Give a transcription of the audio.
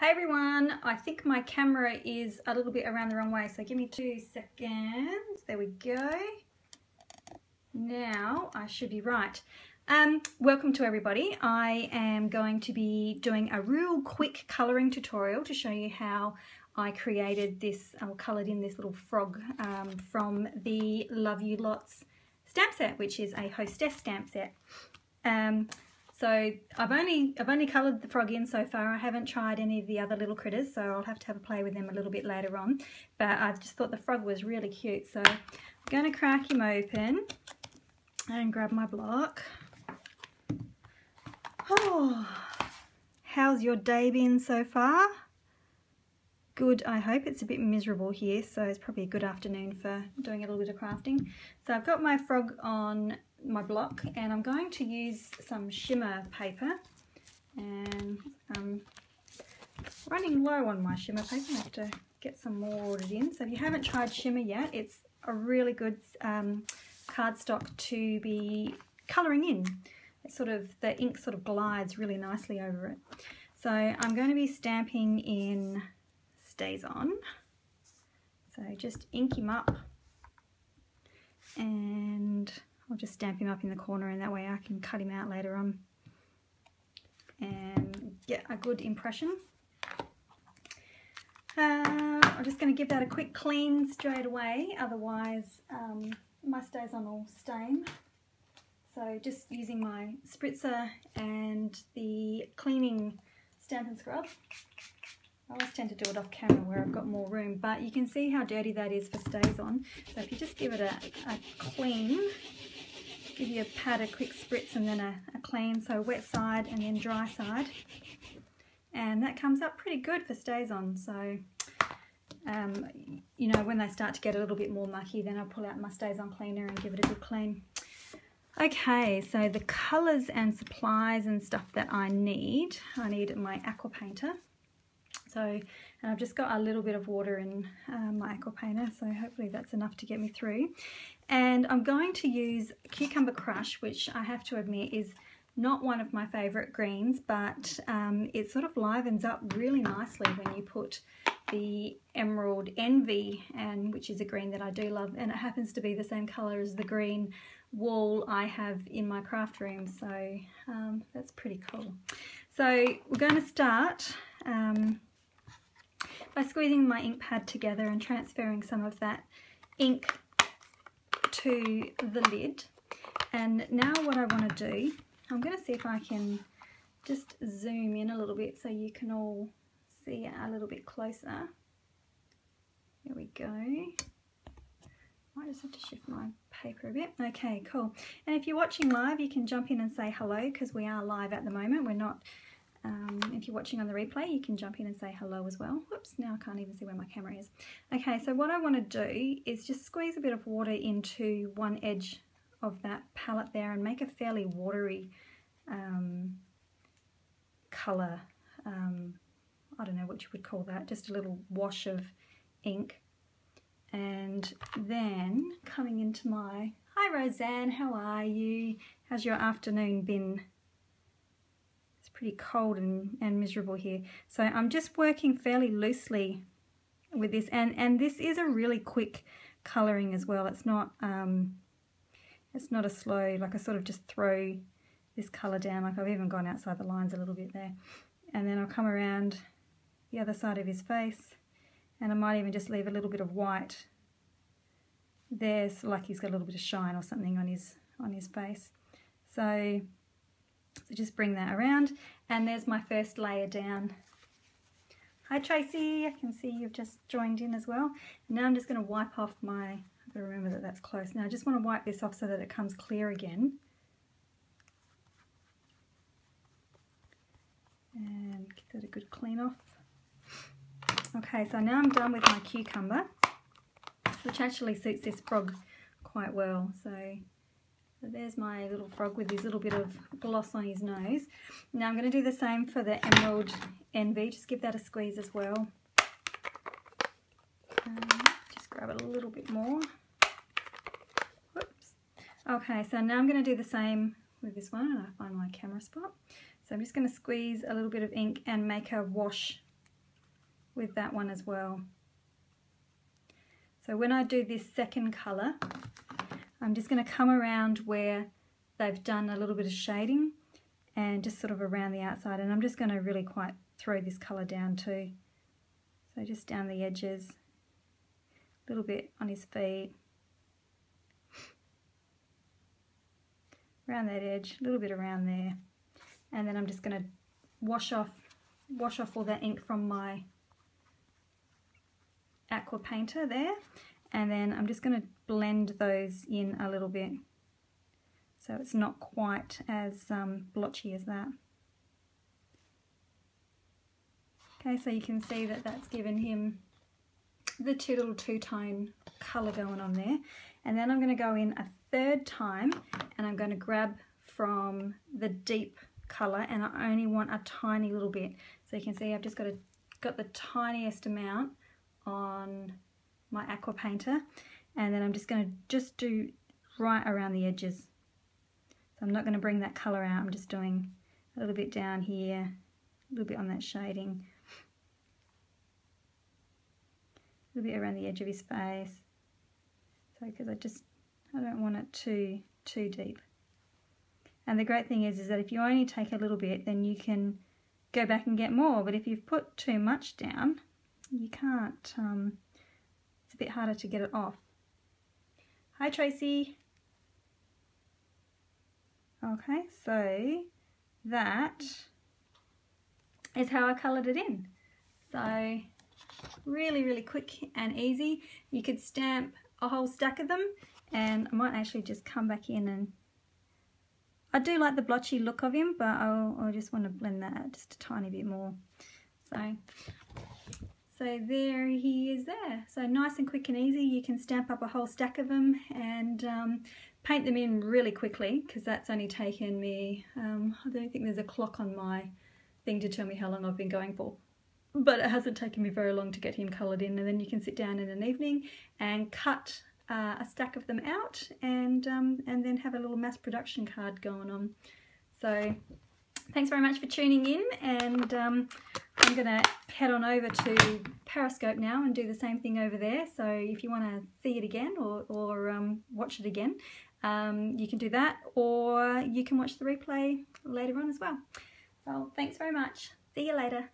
Hey everyone, I think my camera is a little bit around the wrong way, so give me 2 seconds. There we go. Now I should be right. Welcome to everybody. I am going to be doing a real quick colouring tutorial to show you how I created this, or coloured in this little frog from the Love You Lots stamp set, which is a hostess stamp set. So I've only coloured the frog in so far. I haven't tried any of the other little critters, so I'll have to have a play with them a little bit later on. But I just thought the frog was really cute, so I'm going to crack him open and grab my block. Oh, how's your day been so far? Good, I hope. It's a bit miserable here, so it's probably a good afternoon for doing a little bit of crafting. So I've got my frog on my block and I'm going to use some shimmer paper, and I'm running low on my shimmer paper. I have to get some more ordered in. So if you haven't tried shimmer yet, it's a really good cardstock to be colouring in. It's sort of, the ink sort of glides really nicely over it. So I'm going to be stamping in Stays On. So just ink him up, and I'll just stamp him up in the corner, and that way I can cut him out later on and get a good impression. I'm just going to give that a quick clean straight away, otherwise my Stays On will stain. So just using my spritzer and the cleaning Stampin' scrub. I always tend to do it off camera where I've got more room, but you can see how dirty that is for Stays On. So if you just give it a clean, give you a pat, a quick spritz, and then a clean, so wet side and then dry side. And that comes up pretty good for Stays On. So, you know, when they start to get a little bit more mucky, then I'll pull out my Stays On cleaner and give it a good clean. Okay, so the colours and supplies and stuff that I need my aqua painter. So, and I've just got a little bit of water in my aqua painter, so hopefully that's enough to get me through. And I'm going to use Cucumber Crush, which I have to admit is not one of my favourite greens, but it sort of livens up really nicely when you put the Emerald Envy, which is a green that I do love, and it happens to be the same colour as the green wall I have in my craft room, so that's pretty cool. So we're going to start by squeezing my ink pad together and transferring some of that ink to the lid. And now what I want to do, I'm going to see if I can just zoom in a little bit so you can all see it a little bit closer. There we go. I just have to shift my paper a bit. Okay, cool. And if you're watching live, you can jump in and say hello, because we are live at the moment. We're not, if you're watching on the replay, you can jump in and say hello as well. Whoops, now I can't even see where my camera is. Okay, so what I want to do is just squeeze a bit of water into one edge of that palette there and make a fairly watery colour. I don't know what you would call that, just a little wash of ink. And then coming into my, hi Roseanne, how are you? How's your afternoon been? It's pretty cold and miserable here. So I'm just working fairly loosely with this, and this is a really quick colouring as well. It's not a slow, like I sort of just throw this colour down, like I've even gone outside the lines a little bit there. And then I'll come around the other side of his face, and I might even just leave a little bit of white there, so like he's got a little bit of shine or something on his face. So just bring that around, and there's my first layer down. Hi Tracy, I can see you've just joined in as well. And now I'm just going to wipe off my, I've got to remember that that's close. Now I just want to wipe this off so that it comes clear again. And give that a good clean off. Okay, so now I'm done with my cucumber, which actually suits this frog quite well. So there's my little frog with his little bit of gloss on his nose. Now I'm going to do the same for the Emerald Envy. Just give that a squeeze as well. Just grab it a little bit more. Whoops. Okay, so now I'm going to do the same with this one, and I find my camera spot. So I'm just going to squeeze a little bit of ink and make a wash with that one as well. So when I do this second colour, I'm just going to come around where they've done a little bit of shading and just sort of around the outside, and I'm just going to really quite throw this colour down too. So just down the edges, a little bit on his feet, around that edge, a little bit around there, and then I'm just going to wash off all that ink from my aqua painter there, and then I'm just going to blend those in a little bit so it's not quite as blotchy as that. Okay, so you can see that that's given him the little two-tone colour going on there, and then I'm going to go in a third time and I'm going to grab from the deep colour, and I only want a tiny little bit. So you can see I've just got the tiniest amount on my aqua painter, and then I'm just going to do right around the edges. So I'm not going to bring that colour out, I'm just doing a little bit down here, a little bit on that shading, a little bit around the edge of his face. So because I don't want it too deep. And the great thing is that if you only take a little bit, then you can go back and get more, but if you've put too much down, you can't, it's a bit harder to get it off. Hi Tracy. Okay, so that is how I coloured it in. So really quick and easy. You could stamp a whole stack of them, and I might actually just come back in, and I do like the blotchy look of him, but I just want to blend that out just a tiny bit more. So there he is there. So nice and quick and easy. You can stamp up a whole stack of them and paint them in really quickly, because that's only taken me, I don't think there's a clock on my thing to tell me how long I've been going for. But it hasn't taken me very long to get him coloured in, and then you can sit down in an evening and cut a stack of them out, and then have a little mass production card going on. So thanks very much for tuning in, and I'm going to head on over to Periscope now and do the same thing over there. So if you want to see it again or watch it again, you can do that, or you can watch the replay later on as well. So thanks very much. See you later.